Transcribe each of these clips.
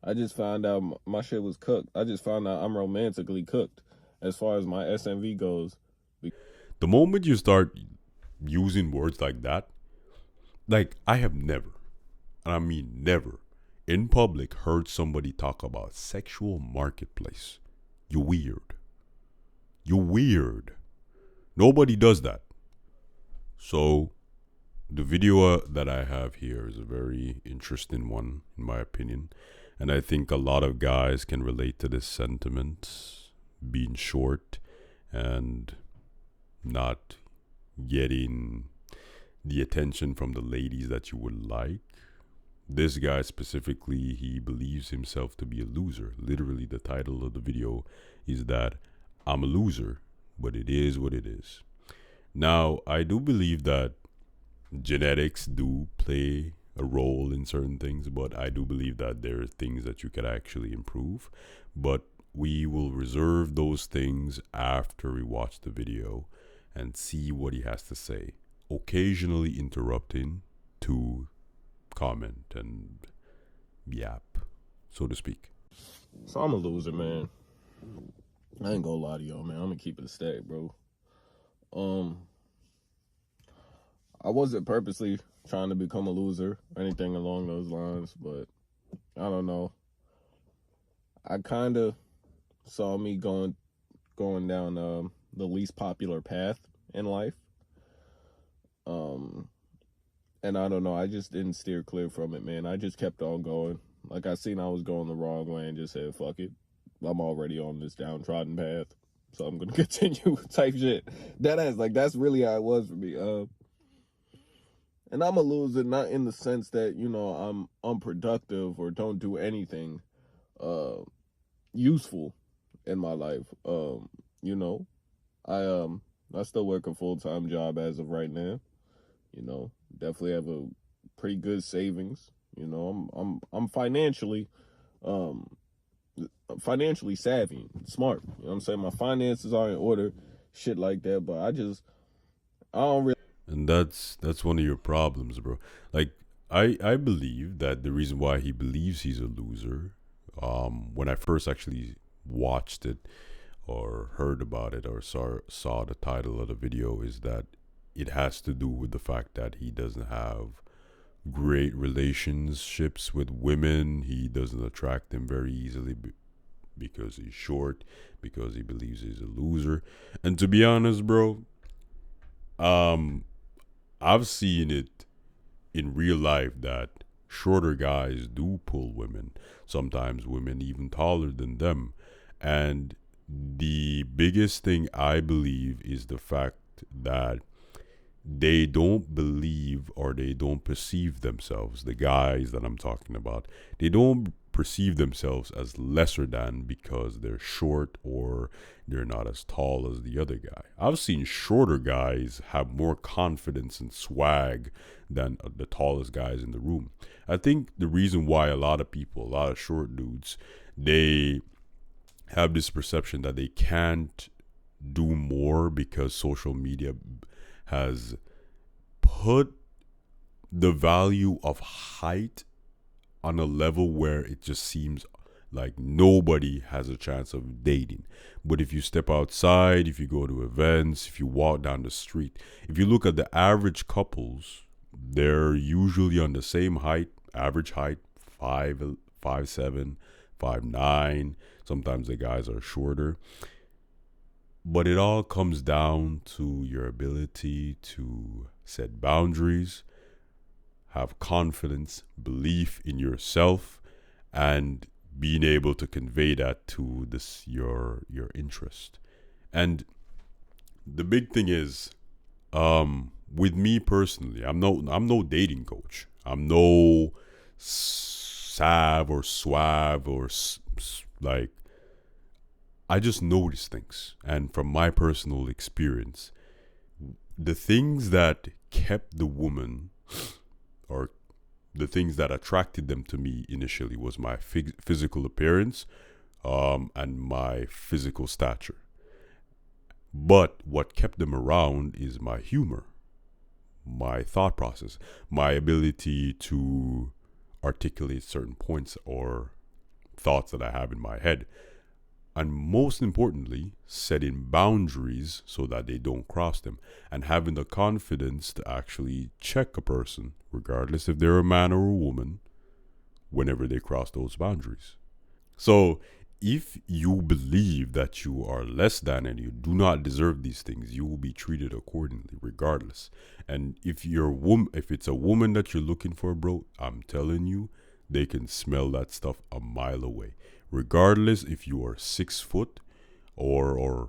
I just found out my shit was cooked. I just found out I'm romantically cooked as far as my SMV goes. The moment you start using words like that, like I have never, and I mean never, in public heard somebody talk about sexual marketplace. You weird. You weird. Nobody does that. So the video that I have here is a very interesting one, in my opinion. And I think a lot of guys can relate to this sentiment, being short and not getting the attention from the ladies that you would like. This guy specifically, he believes himself to be a loser. Literally, the title of the video is that I'm a loser, but it is what it is. Now, I do believe that genetics do play a role in certain things, but I do believe that there are things that you could actually improve. But we will reserve those things after we watch the video and see what he has to say, occasionally interrupting to comment and yap, so to speak. So I'm a loser, man. I ain't gonna lie to y'all, man. I'm gonna keep it a stack, bro. Um, I wasn't purposely trying to become a loser or anything along those lines, but I don't know. I kind of saw me going down the least popular path in life. Um, and I don't know. I just didn't steer clear from it, man. I just kept on going. Like I seen I was going the wrong way and just said, "Fuck it. I'm already on this downtrodden path, so I'm gonna continue." Type shit. That ass like that's really how it was for me. And I'm a loser, not in the sense that I'm unproductive or don't do anything uh useful in my life. You know, I I still work a full-time job as of right now. Definitely have a pretty good savings. I'm um financially savvy, smart. You know what I'm saying? My finances are in order, shit like that. But I don't really. And that's one of your problems, bro. Like I believe that the reason why he believes he's a loser, when I first actually watched it or heard about it or saw the title of the video, is that it has to do with the fact that he doesn't have great relationships with women. He doesn't attract them very easily because he's short, because he believes he's a loser. And to be honest, bro, um, I've seen it in real life that shorter guys do pull women. Sometimes women even taller than them. And the biggest thing I believe is the fact that they don't believe or they don't perceive themselves, the guys that I'm talking about, they don't perceive themselves as lesser than because they're short or they're not as tall as the other guy. I've seen shorter guys have more confidence and swag than the tallest guys in the room. I think the reason why a lot of people, a lot of short dudes, they have this perception that they can't do more because social media has put the value of height on a level where it just seems like nobody has a chance of dating. But if you step outside, if you go to events, if you walk down the street, if you look at the average couples, they're usually on the same height, average height, 5'7", 5'9". Sometimes the guys are shorter. But it all comes down to your ability to set boundaries, have confidence, belief in yourself, and being able to convey that to this your interest. And the big thing is, with me personally, I'm no dating coach. I'm no sav or suave or like, I just notice things. And from my personal experience, the things that kept the woman or the things that attracted them to me initially was my physical appearance, and my physical stature. But what kept them around is my humor, my thought process, my ability to articulate certain points or thoughts that I have in my head. And most importantly, setting boundaries so that they don't cross them, and having the confidence to actually check a person, regardless if they're a man or a woman, whenever they cross those boundaries. So, if you believe that you are less than and you do not deserve these things, you will be treated accordingly, regardless. And if it's a woman that you're looking for, bro, I'm telling you, they can smell that stuff a mile away. Regardless if you are 6 foot or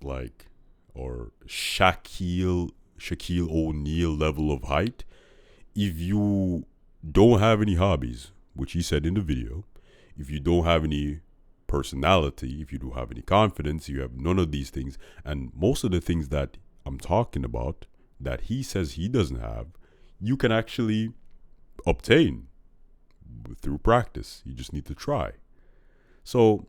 like or Shaquille O'Neal level of height, if you don't have any hobbies, which he said in the video, if you don't have any personality, if you don't have any confidence, you have none of these things, and most of the things that I'm talking about that he says he doesn't have, you can actually obtain through practice. You just need to try. So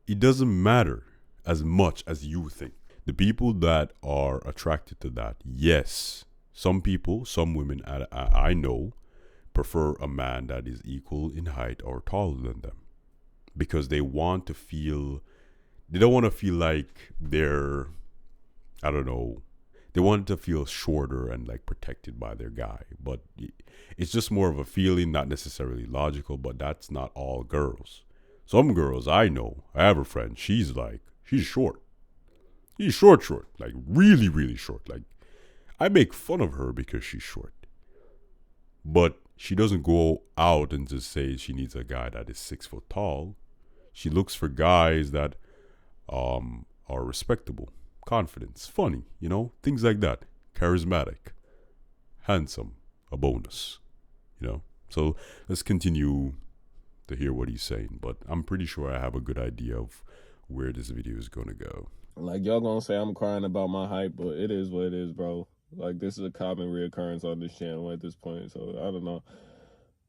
it doesn't matter as much as you think. The people that are attracted to that, yes, some people, some women I know prefer a man that is equal in height or taller than them, because they don't want to feel like they're, I don't know, they want to feel shorter and like protected by their guy. But it's just more of a feeling, not necessarily logical, but that's not all girls. Some girls I know, I have a friend, she's short. She's short, like really, really short. Like, I make fun of her because she's short. But she doesn't go out and just say she needs a guy that is 6 foot tall. She looks for guys that are respectable, confident, funny, things like that. Charismatic, handsome, a bonus, So let's continue to hear what he's saying, but I'm pretty sure I have a good idea of where this video is going to go. Like, y'all gonna say I'm crying about my height, but it is what it is, bro. Like, this is a common reoccurrence on this channel at this point, so I don't know.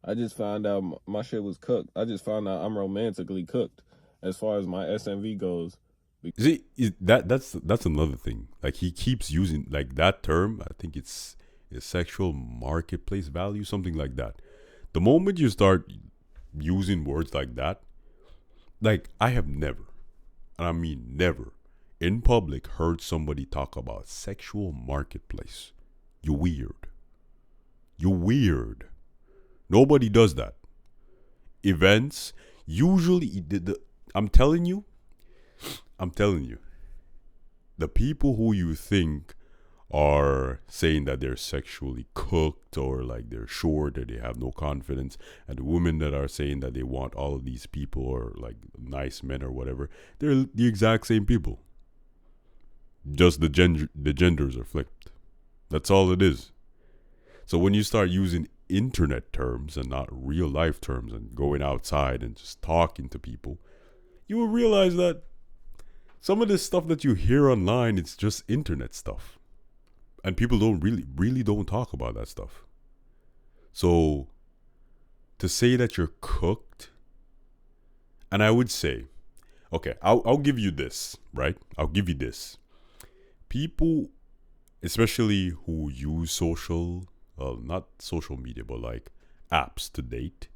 I just found out my shit was cooked. I just found out I'm romantically cooked as far as my SMV goes. See, that's another thing. Like, he keeps using like that term. I think it's sexual marketplace value, something like that. The moment you start using words like that, like, I have never, and I mean never, in public heard somebody talk about sexual marketplace. You're weird. Nobody does that. Events usually, I'm telling you, the people who you think are saying that they're sexually cooked or like they're short or they have no confidence, and the women that are saying that they want all of these people or like nice men or whatever, they're the exact same people. Just the genders are flipped. That's all it is. So when you start using internet terms and not real life terms and going outside and just talking to people, you will realize that some of this stuff that you hear online, it's just internet stuff. And people don't really don't talk about that stuff. So to say that you're cooked, and I would say, okay, I'll give you this, right? I'll give you this. People, especially who use not social media, but like apps to date,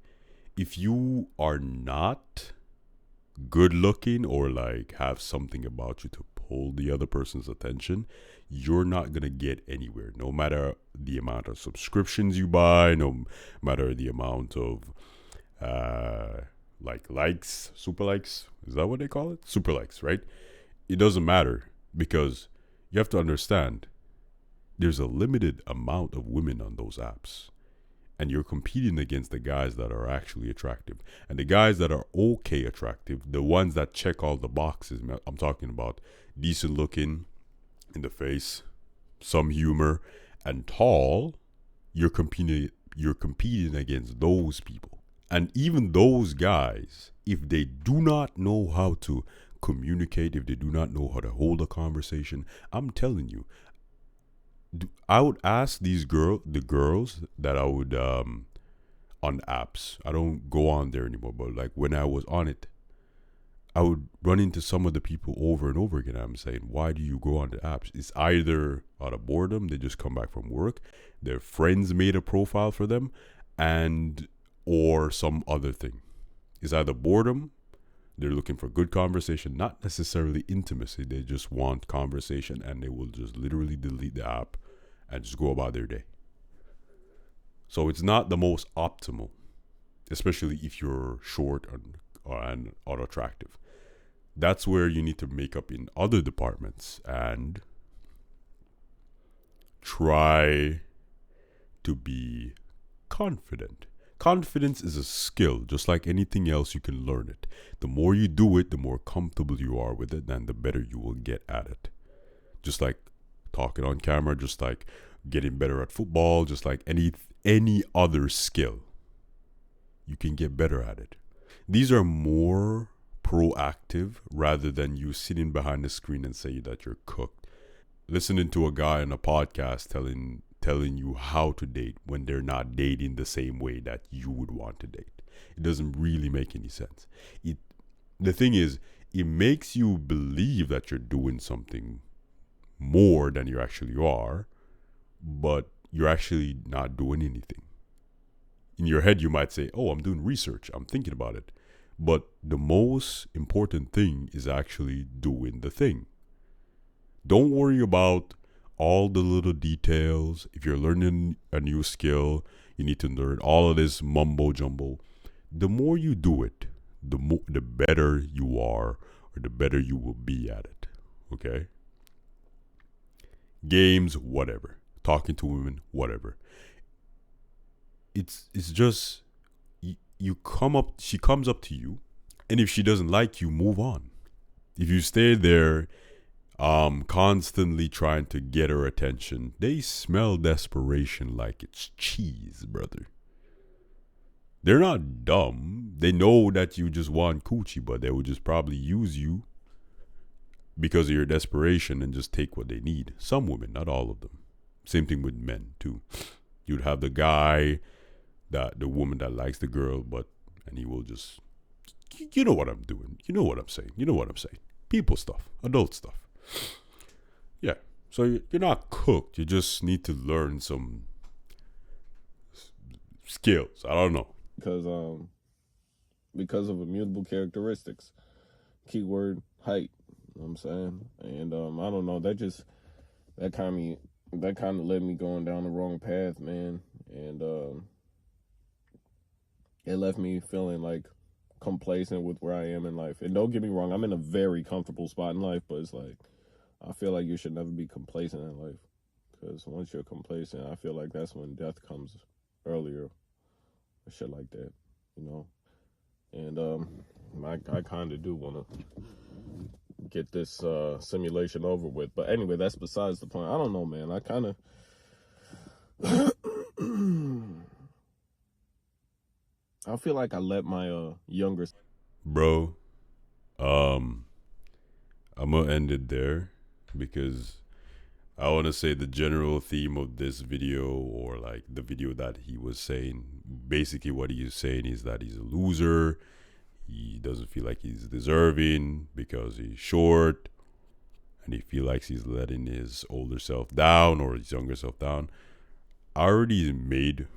if you are not good looking or like have something about you to pull the other person's attention, you're not gonna get anywhere, no matter the amount of subscriptions you buy, no matter the amount of like likes, super likes, is that what they call it? Super likes, right? It doesn't matter, because you have to understand there's a limited amount of women on those apps, and you're competing against the guys that are actually attractive. And the guys that are okay attractive, the ones that check all the boxes, I'm talking about decent looking, in the face, some humor, and tall, you're competing against those people. And even those guys, if they do not know how to communicate, if they do not know how to hold a conversation, I'm telling you, I would ask the girls that I would on apps. I don't go on there anymore, but like when I was on it, I would run into some of the people over and over again. I'm saying, why do you go on the apps? It's either out of boredom, they just come back from work, their friends made a profile for them, or some other thing. is either boredom, they're looking for good conversation, not necessarily intimacy. They just want conversation, and they will just literally delete the app and just go about their day. So it's not the most optimal, especially if you're short and unattractive. That's where you need to make up in other departments and try to be confident. Confidence is a skill, just like anything else, you can learn it. The more you do it, the more comfortable you are with it, and the better you will get at it. Just like talking on camera, just like getting better at football, just like any other skill, you can get better at it. These are more proactive rather than you sitting behind the screen and say that you're cooked. Listening to a guy on a podcast telling you how to date when they're not dating the same way that you would want to date. It doesn't really make any sense. The thing is, it makes you believe that you're doing something more than you actually are, but you're actually not doing anything. In your head, you might say, oh, I'm doing research, I'm thinking about it. But the most important thing is actually doing the thing. Don't worry about all the little details. If you're learning a new skill, you need to learn all of this mumbo jumbo. The more you do it, the better you are, or the better you will be at it. Okay? Games, whatever. Talking to women, whatever. It's just she comes up to you, and if she doesn't like you, move on. If you stay there constantly trying to get her attention, they smell desperation like it's cheese, brother. They're not dumb. They know that you just want coochie, but they would just probably use you because of your desperation and just take what they need. Some women, not all of them. Same thing with men too. You'd have the guy, the woman that likes the girl, and he will just, you know what I'm doing. You know what I'm saying. People stuff, adult stuff. Yeah. So you're not cooked. You just need to learn some skills. I don't know. Because of immutable characteristics. Keyword height. You know what I'm saying? And I don't know, that kind of led me going down the wrong path, man. And it left me feeling like complacent with where I am in life. And don't get me wrong, I'm in a very comfortable spot in life, but it's like, I feel like you should never be complacent in life, because once you're complacent, I feel like that's when death comes earlier, or shit like that, you know. And I kind of do want to get this simulation over with, but anyway, that's besides the point. I don't know, man. I kind of I feel like I let my younger bro. I'm gonna end it there, because I want to say the general theme of this video, or like the video that he was saying, basically what he is saying is that he's a loser. He doesn't feel like he's deserving because he's short, and he feels like he's letting his older self down or his younger self down. I already made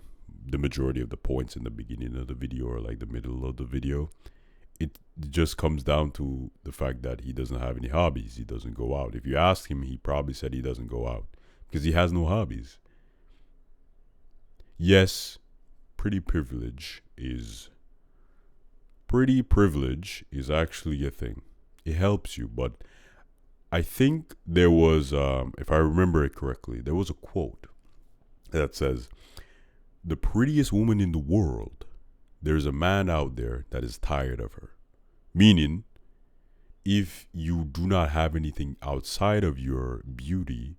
the majority of the points in the beginning of the video, or like the middle of the video. It just comes down to the fact that he doesn't have any hobbies. He doesn't go out. If you ask him, he probably said he doesn't go out because he has no hobbies. Yes, pretty privilege is actually a thing. It helps you, but I think there was, if I remember it correctly, there was a quote that says, "The prettiest woman in the world, there's a man out there that is tired of her." Meaning, if you do not have anything outside of your beauty,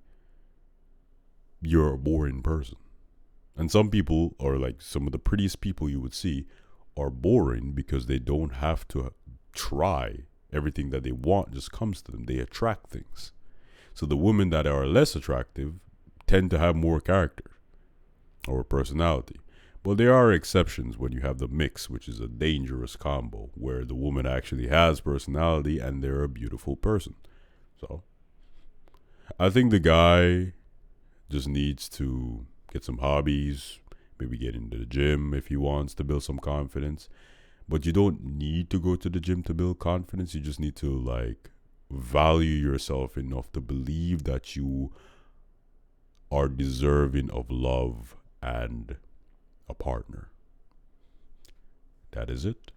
you're a boring person. And some people, or like some of the prettiest people you would see, are boring because they don't have to try. Everything that they want just comes to them. They attract things. So the women that are less attractive tend to have more character or personality. But there are exceptions when you have the mix, which is a dangerous combo, where the woman actually has personality and they're a beautiful person. So I think the guy just needs to get some hobbies, maybe get into the gym if he wants to build some confidence. But you don't need to go to the gym to build confidence. You just need to like value yourself enough to believe that you are deserving of love and a partner. That is it.